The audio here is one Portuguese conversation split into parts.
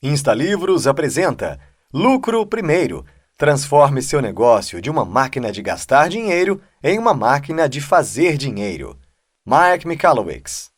InstaLivros apresenta Lucro Primeiro. Transforme seu negócio de uma máquina de gastar dinheiro em uma máquina de fazer dinheiro. Mike Michalowicz.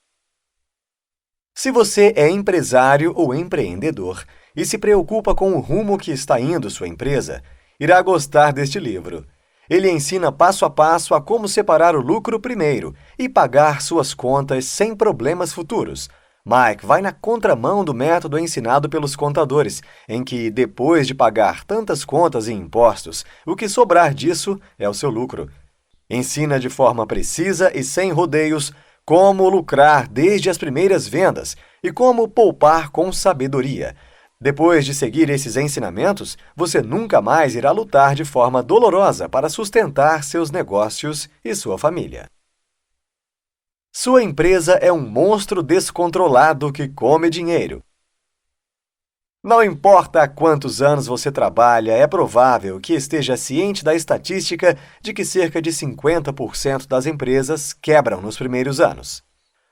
Se você é empresário ou empreendedor e se preocupa com o rumo que está indo sua empresa, irá gostar deste livro. Ele ensina passo a passo a como separar o lucro primeiro e pagar suas contas sem problemas futuros. Mike vai na contramão do método ensinado pelos contadores, em que, depois de pagar tantas contas e impostos, o que sobrar disso é o seu lucro. Ensina de forma precisa e sem rodeios como lucrar desde as primeiras vendas e como poupar com sabedoria. Depois de seguir esses ensinamentos, você nunca mais irá lutar de forma dolorosa para sustentar seus negócios e sua família. Sua empresa é um monstro descontrolado que come dinheiro. Não importa há quantos anos você trabalha, é provável que esteja ciente da estatística de que cerca de 50% das empresas quebram nos primeiros anos.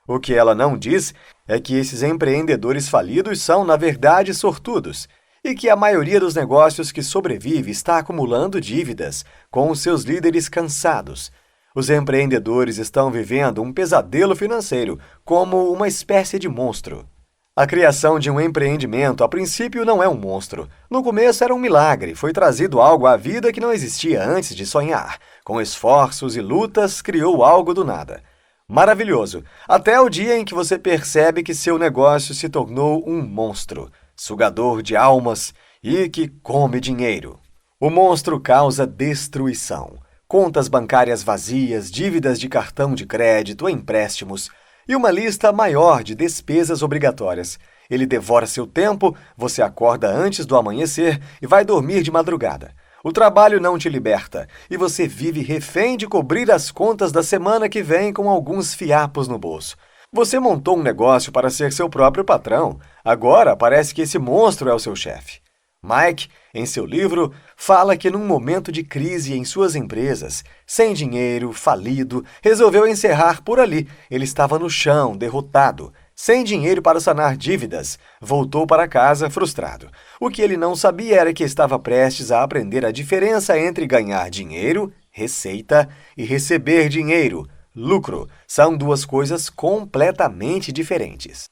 O que ela não diz é que esses empreendedores falidos são, na verdade, sortudos, e que a maioria dos negócios que sobrevive está acumulando dívidas, com os seus líderes cansados. Os empreendedores estão vivendo um pesadelo financeiro, como uma espécie de monstro. A criação de um empreendimento, a princípio, não é um monstro. No começo era um milagre, foi trazido algo à vida que não existia antes de sonhar. Com esforços e lutas, criou algo do nada. Maravilhoso, até o dia em que você percebe que seu negócio se tornou um monstro, sugador de almas e que come dinheiro. O monstro causa destruição. Contas bancárias vazias, dívidas de cartão de crédito, empréstimos e uma lista maior de despesas obrigatórias. Ele devora seu tempo, você acorda antes do amanhecer e vai dormir de madrugada. O trabalho não te liberta e você vive refém de cobrir as contas da semana que vem com alguns fiapos no bolso. Você montou um negócio para ser seu próprio patrão. Agora parece que esse monstro é o seu chefe. Mike, em seu livro, fala que num momento de crise em suas empresas, sem dinheiro, falido, resolveu encerrar por ali. Ele estava no chão, derrotado, sem dinheiro para sanar dívidas. Voltou para casa frustrado. O que ele não sabia era que estava prestes a aprender a diferença entre ganhar dinheiro, receita, e receber dinheiro, lucro. São duas coisas completamente diferentes.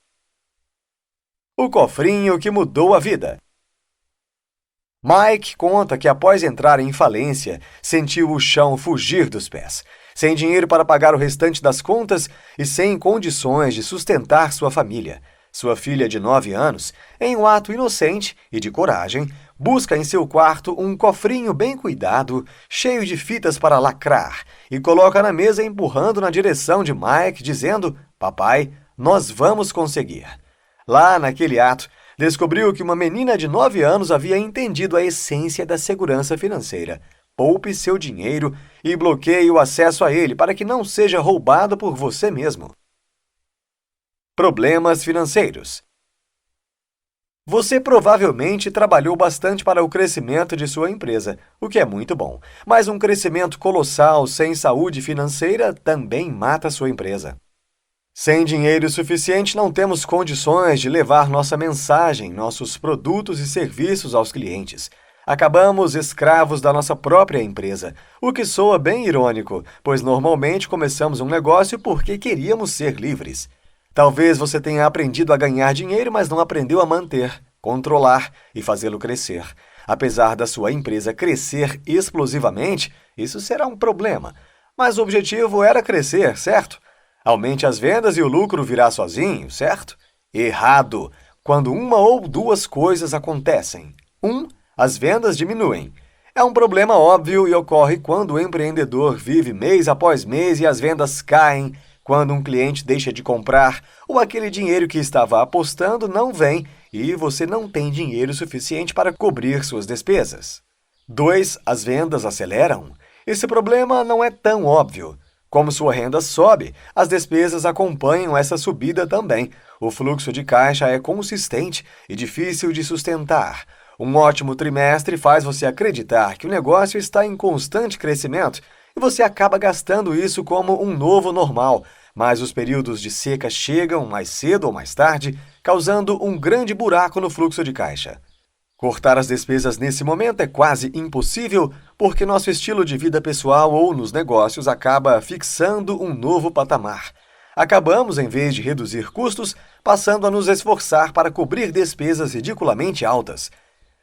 O cofrinho que mudou a vida. Mike conta que após entrar em falência, sentiu o chão fugir dos pés. Sem dinheiro para pagar o restante das contas e sem condições de sustentar sua família. Sua filha de 9 anos, em um ato inocente e de coragem, busca em seu quarto um cofrinho bem cuidado, cheio de fitas para lacrar, e coloca na mesa empurrando na direção de Mike, dizendo: "Papai, nós vamos conseguir." Lá naquele ato, descobriu que uma menina de 9 anos havia entendido a essência da segurança financeira. Poupe seu dinheiro e bloqueie o acesso a ele para que não seja roubado por você mesmo. Problemas financeiros. Você provavelmente trabalhou bastante para o crescimento de sua empresa, o que é muito bom. Mas um crescimento colossal sem saúde financeira também mata sua empresa. Sem dinheiro suficiente, não temos condições de levar nossa mensagem, nossos produtos e serviços aos clientes. Acabamos escravos da nossa própria empresa, o que soa bem irônico, pois normalmente começamos um negócio porque queríamos ser livres. Talvez você tenha aprendido a ganhar dinheiro, mas não aprendeu a manter, controlar e fazê-lo crescer. Apesar da sua empresa crescer explosivamente, isso será um problema. Mas o objetivo era crescer, certo? Aumente as vendas e o lucro virá sozinho, certo? Errado! Quando uma ou duas coisas acontecem. 1. As vendas diminuem. É um problema óbvio e ocorre quando o empreendedor vive mês após mês e as vendas caem, quando um cliente deixa de comprar ou aquele dinheiro que estava apostando não vem e você não tem dinheiro suficiente para cobrir suas despesas. 2. As vendas aceleram. Esse problema não é tão óbvio. Como sua renda sobe, as despesas acompanham essa subida também. O fluxo de caixa é consistente e difícil de sustentar. Um ótimo trimestre faz você acreditar que o negócio está em constante crescimento e você acaba gastando isso como um novo normal. mas os períodos de seca chegam mais cedo ou mais tarde, causando um grande buraco no fluxo de caixa. Cortar as despesas nesse momento é quase impossível porque nosso estilo de vida pessoal ou nos negócios acaba fixando um novo patamar. Acabamos, em vez de reduzir custos, passando a nos esforçar para cobrir despesas ridiculamente altas.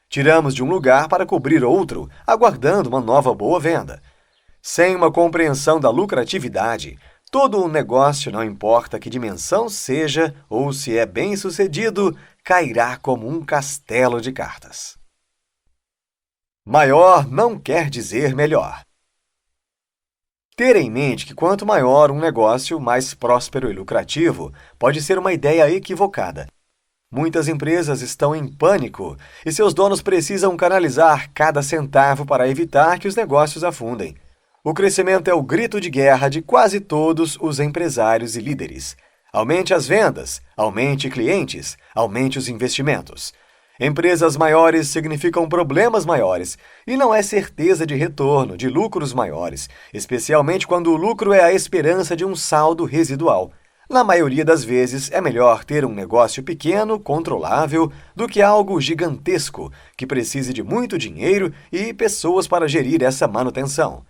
Tiramos de um lugar para cobrir outro, aguardando uma nova boa venda. Sem uma compreensão da lucratividade, todo um negócio, não importa que dimensão seja ou se é bem-sucedido, cairá como um castelo de cartas. Maior não quer dizer melhor. Ter em mente que quanto maior um negócio, mais próspero e lucrativo, pode ser uma ideia equivocada. Muitas empresas estão em pânico e seus donos precisam canalizar cada centavo para evitar que os negócios afundem. O crescimento é o grito de guerra de quase todos os empresários e líderes. Aumente as vendas, aumente clientes, aumente os investimentos. Empresas maiores significam problemas maiores e não é certeza de retorno, de lucros maiores, especialmente quando o lucro é a esperança de um saldo residual. Na maioria das vezes, é melhor ter um negócio pequeno, controlável, do que algo gigantesco, que precise de muito dinheiro e pessoas para gerir essa manutenção.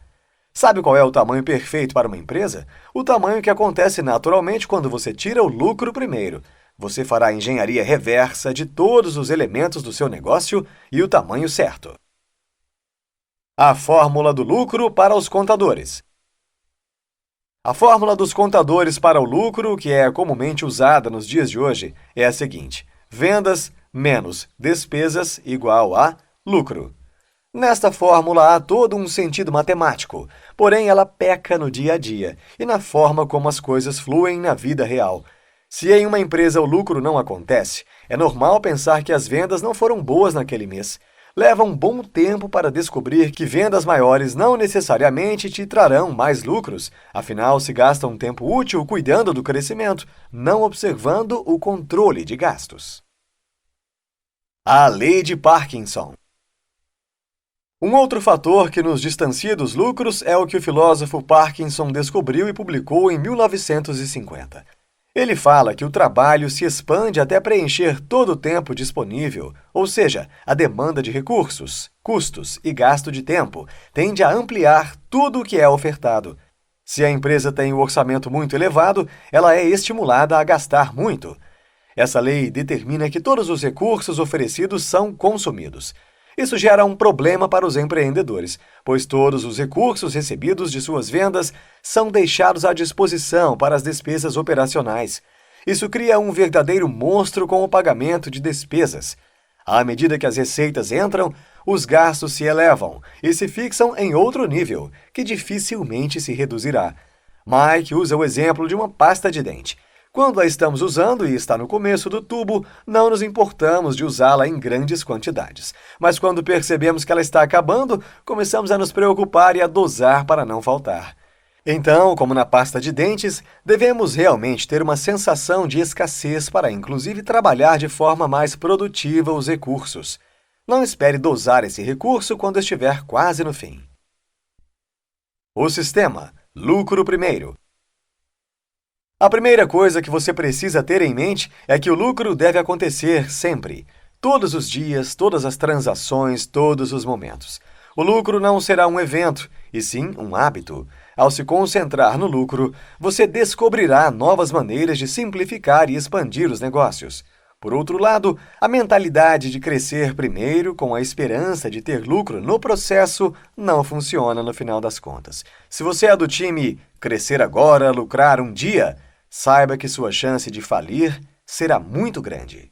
Sabe qual é o tamanho perfeito para uma empresa? O tamanho que acontece naturalmente quando você tira o lucro primeiro. Você fará a engenharia reversa de todos os elementos do seu negócio e o tamanho certo. A fórmula do lucro para os contadores. A fórmula dos contadores para o lucro, que é comumente usada nos dias de hoje, é a seguinte: vendas menos despesas igual a lucro. Nesta fórmula há todo um sentido matemático, porém ela peca no dia a dia e na forma como as coisas fluem na vida real. Se em uma empresa o lucro não acontece, é normal pensar que as vendas não foram boas naquele mês. Leva um bom tempo para descobrir que vendas maiores não necessariamente te trarão mais lucros, afinal se gasta um tempo útil cuidando do crescimento, não observando o controle de gastos. A lei de Parkinson. Um outro fator que nos distancia dos lucros é o que o filósofo Parkinson descobriu e publicou em 1950. Ele fala que o trabalho se expande até preencher todo o tempo disponível, ou seja, a demanda de recursos, custos e gasto de tempo tende a ampliar tudo o que é ofertado. Se a empresa tem um orçamento muito elevado, ela é estimulada a gastar muito. Essa lei determina que todos os recursos oferecidos são consumidos. Isso gera um problema para os empreendedores, pois todos os recursos recebidos de suas vendas são deixados à disposição para as despesas operacionais. Isso cria um verdadeiro monstro com o pagamento de despesas. À medida que as receitas entram, os gastos se elevam e se fixam em outro nível, que dificilmente se reduzirá. Mike usa o exemplo de uma pasta de dente. Quando a estamos usando e está no começo do tubo, não nos importamos de usá-la em grandes quantidades. Mas quando percebemos que ela está acabando, começamos a nos preocupar e a dosar para não faltar. Então, como na pasta de dentes, devemos realmente ter uma sensação de escassez para, inclusive, trabalhar de forma mais produtiva os recursos. Não espere dosar esse recurso quando estiver quase no fim. O sistema: lucro primeiro. A primeira coisa que você precisa ter em mente é que o lucro deve acontecer sempre, todos os dias, todas as transações, todos os momentos. O lucro não será um evento, e sim um hábito. Ao se concentrar no lucro, você descobrirá novas maneiras de simplificar e expandir os negócios. Por outro lado, a mentalidade de crescer primeiro com a esperança de ter lucro no processo não funciona no final das contas. Se você é do time crescer agora, lucrar um dia, saiba que sua chance de falir será muito grande.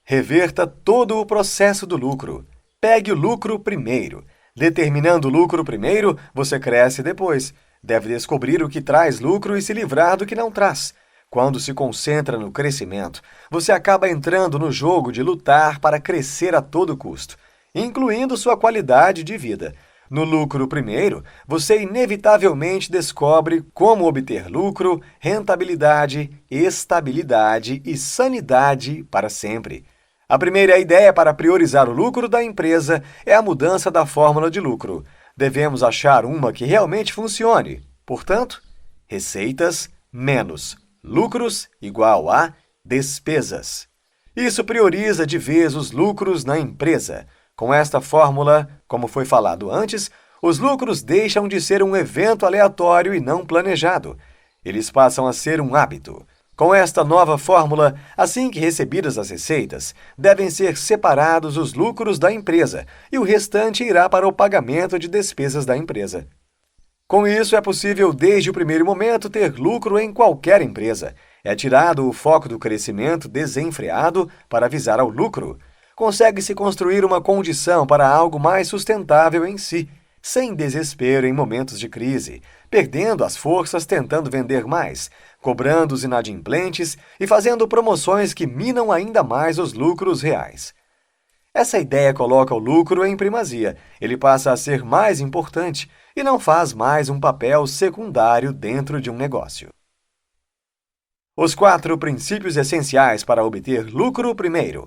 Reverta todo o processo do lucro. Pegue o lucro primeiro. Determinando o lucro primeiro, você cresce depois. Deve descobrir o que traz lucro e se livrar do que não traz. Quando se concentra no crescimento, você acaba entrando no jogo de lutar para crescer a todo custo, incluindo sua qualidade de vida. No lucro primeiro, você inevitavelmente descobre como obter lucro, rentabilidade, estabilidade e sanidade para sempre. A primeira ideia para priorizar o lucro da empresa é a mudança da fórmula de lucro. Devemos achar uma que realmente funcione. Portanto, receitas menos lucros igual a despesas. Isso prioriza de vez os lucros na empresa. Com esta fórmula, como foi falado antes, os lucros deixam de ser um evento aleatório e não planejado. Eles passam a ser um hábito. Com esta nova fórmula, assim que recebidas as receitas, devem ser separados os lucros da empresa e o restante irá para o pagamento de despesas da empresa. Com isso, é possível, desde o primeiro momento, ter lucro em qualquer empresa. É tirado o foco do crescimento desenfreado para visar ao lucro. Consegue-se construir uma condição para algo mais sustentável em si, sem desespero em momentos de crise, perdendo as forças tentando vender mais, cobrando os inadimplentes e fazendo promoções que minam ainda mais os lucros reais. Essa ideia coloca o lucro em primazia, ele passa a ser mais importante e não faz mais um papel secundário dentro de um negócio. Os 4 princípios essenciais para obter lucro primeiro.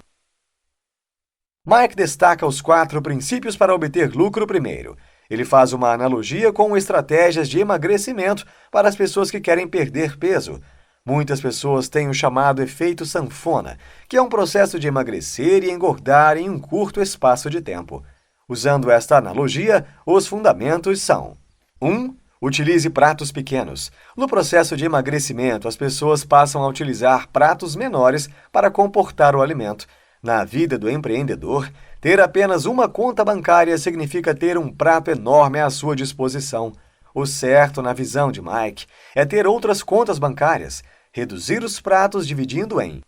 Mike destaca os 4 princípios para obter lucro primeiro. Ele faz uma analogia com estratégias de emagrecimento para as pessoas que querem perder peso. Muitas pessoas têm o chamado efeito sanfona, que é um processo de emagrecer e engordar em um curto espaço de tempo. Usando esta analogia, os fundamentos são: 1. Utilize pratos pequenos. No processo de emagrecimento, as pessoas passam a utilizar pratos menores para comportar o alimento. Na vida do empreendedor, ter apenas uma conta bancária significa ter um prato enorme à sua disposição. O certo, na visão de Mike, é ter outras contas bancárias, reduzir os pratos dividindo em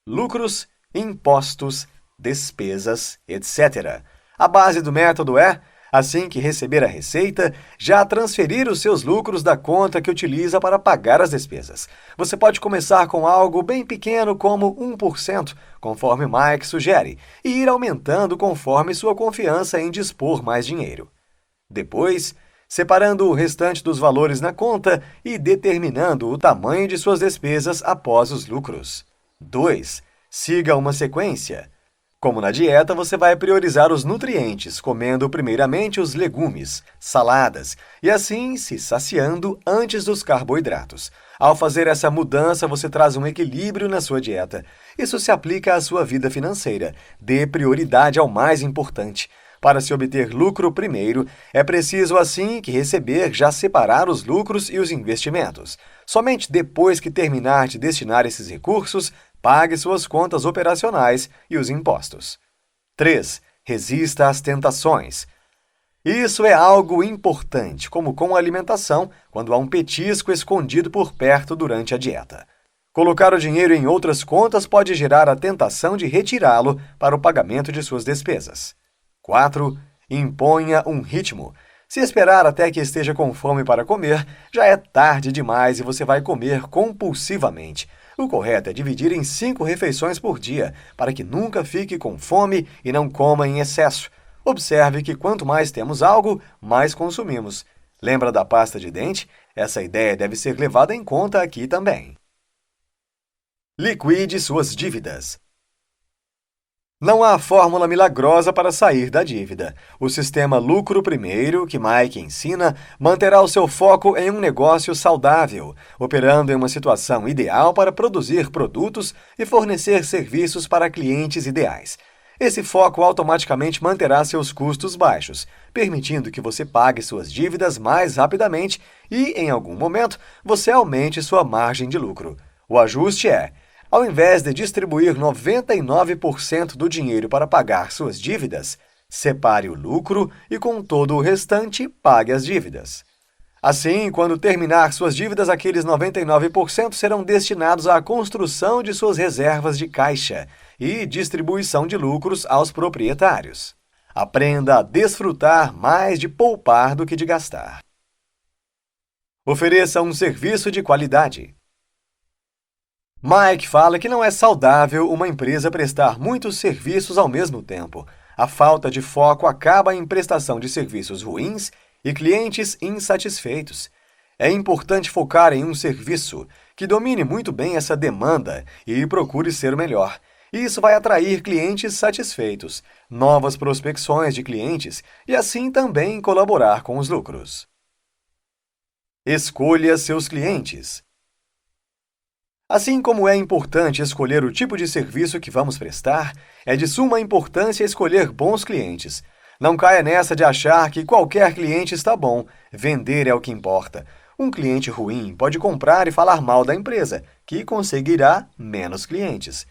lucros, impostos, despesas, etc. A base do método é, assim que receber a receita, já transferir os seus lucros da conta que utiliza para pagar as despesas. Você pode começar com algo bem pequeno como 1%, conforme Mike sugere, e ir aumentando conforme sua confiança em dispor mais dinheiro. Depois, separando o restante dos valores na conta e determinando o tamanho de suas despesas após os lucros. 2. Siga uma sequência. Como na dieta, você vai priorizar os nutrientes, comendo primeiramente os legumes, saladas, e assim se saciando antes dos carboidratos. Ao fazer essa mudança, você traz um equilíbrio na sua dieta. Isso se aplica à sua vida financeira. Dê prioridade ao mais importante. Para se obter lucro primeiro, é preciso, assim que receber, já separar os lucros e os investimentos. Somente depois que terminar de destinar esses recursos, pague suas contas operacionais e os impostos. 3. Resista às tentações. Isso é algo importante, como com a alimentação, quando há um petisco escondido por perto durante a dieta. Colocar o dinheiro em outras contas pode gerar a tentação de retirá-lo para o pagamento de suas despesas. 4. Imponha um ritmo. Se esperar até que esteja com fome para comer, já é tarde demais e você vai comer compulsivamente. O correto é dividir em 5 refeições por dia, para que nunca fique com fome e não coma em excesso. Observe que quanto mais temos algo, mais consumimos. Lembra da pasta de dente? Essa ideia deve ser levada em conta aqui também. Liquide suas dívidas. Não há fórmula milagrosa para sair da dívida. O sistema lucro primeiro, que Mike ensina, manterá o seu foco em um negócio saudável, operando em uma situação ideal para produzir produtos e fornecer serviços para clientes ideais. Esse foco automaticamente manterá seus custos baixos, permitindo que você pague suas dívidas mais rapidamente e, em algum momento, você aumente sua margem de lucro. O ajuste é: ao invés de distribuir 99% do dinheiro para pagar suas dívidas, separe o lucro e, com todo o restante, pague as dívidas. Assim, quando terminar suas dívidas, aqueles 99% serão destinados à construção de suas reservas de caixa e distribuição de lucros aos proprietários. Aprenda a desfrutar mais de poupar do que de gastar. Ofereça um serviço de qualidade. Mike fala que não é saudável uma empresa prestar muitos serviços ao mesmo tempo. A falta de foco acaba em prestação de serviços ruins e clientes insatisfeitos. É importante focar em um serviço que domine muito bem essa demanda e procure ser o melhor. Isso vai atrair clientes satisfeitos, novas prospecções de clientes e assim também colaborar com os lucros. Escolha seus clientes. Assim como é importante escolher o tipo de serviço que vamos prestar, é de suma importância escolher bons clientes. Não caia nessa de achar que qualquer cliente está bom, vender é o que importa. Um cliente ruim pode comprar e falar mal da empresa, que conseguirá menos clientes.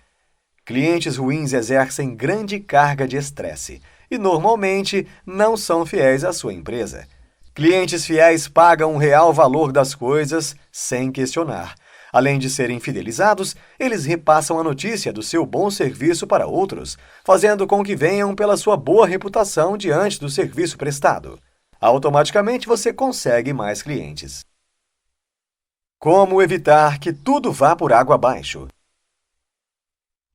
Clientes ruins exercem grande carga de estresse e, normalmente, não são fiéis à sua empresa. Clientes fiéis pagam o real valor das coisas sem questionar. Além de serem fidelizados, eles repassam a notícia do seu bom serviço para outros, fazendo com que venham pela sua boa reputação diante do serviço prestado. Automaticamente você consegue mais clientes. Como evitar que tudo vá por água abaixo?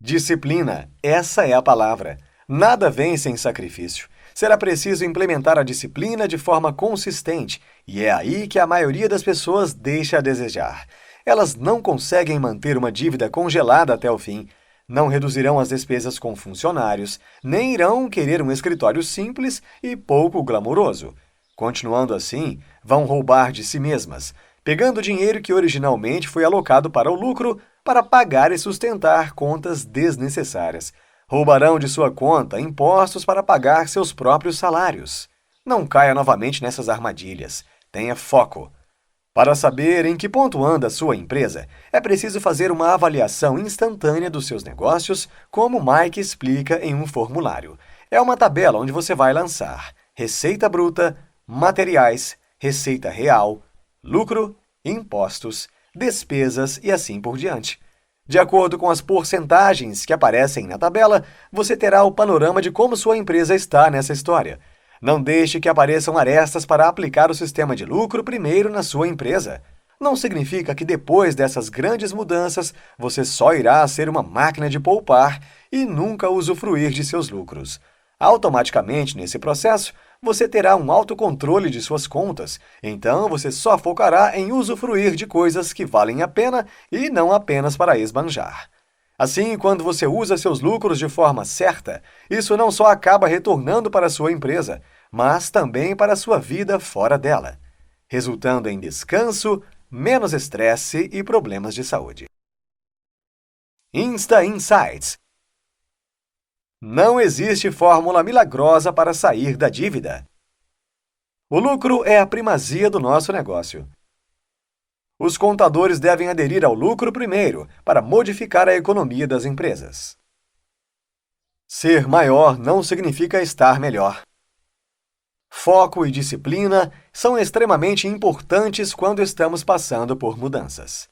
Disciplina, essa é a palavra. Nada vem sem sacrifício. Será preciso implementar a disciplina de forma consistente, e é aí que a maioria das pessoas deixa a desejar. Elas não conseguem manter uma dívida congelada até o fim, não reduzirão as despesas com funcionários, nem irão querer um escritório simples e pouco glamouroso. Continuando assim, vão roubar de si mesmas, pegando o dinheiro que originalmente foi alocado para o lucro para pagar e sustentar contas desnecessárias. Roubarão de sua conta impostos para pagar seus próprios salários. Não caia novamente nessas armadilhas. Tenha foco. Para saber em que ponto anda a sua empresa, é preciso fazer uma avaliação instantânea dos seus negócios, como Mike explica em um formulário. É uma tabela onde você vai lançar receita bruta, materiais, receita real, lucro, impostos, despesas e assim por diante. De acordo com as porcentagens que aparecem na tabela, você terá o panorama de como sua empresa está nessa história. Não deixe que apareçam arestas para aplicar o sistema de lucro primeiro na sua empresa. Não significa que depois dessas grandes mudanças você só irá ser uma máquina de poupar e nunca usufruir de seus lucros. Automaticamente, nesse processo, você terá um autocontrole de suas contas, então você só focará em usufruir de coisas que valem a pena e não apenas para esbanjar. Assim, quando você usa seus lucros de forma certa, isso não só acaba retornando para a sua empresa, mas também para a sua vida fora dela, resultando em descanso, menos estresse e problemas de saúde. Insta Insights. Não existe fórmula milagrosa para sair da dívida. O lucro é a primazia do nosso negócio. Os contadores devem aderir ao lucro primeiro, para modificar a economia das empresas. Ser maior não significa estar melhor. Foco e disciplina são extremamente importantes quando estamos passando por mudanças.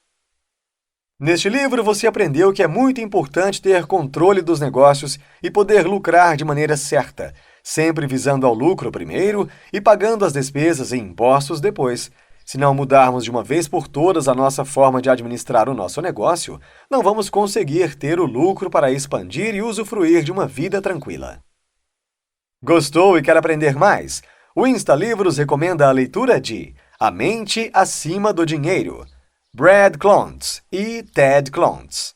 Neste livro, você aprendeu que é muito importante ter controle dos negócios e poder lucrar de maneira certa, sempre visando ao lucro primeiro e pagando as despesas e impostos depois. Se não mudarmos de uma vez por todas a nossa forma de administrar o nosso negócio, não vamos conseguir ter o lucro para expandir e usufruir de uma vida tranquila. Gostou e quer aprender mais? O Insta Livros recomenda a leitura de A Mente Acima do Dinheiro, Brad Klontz e Ted Klontz.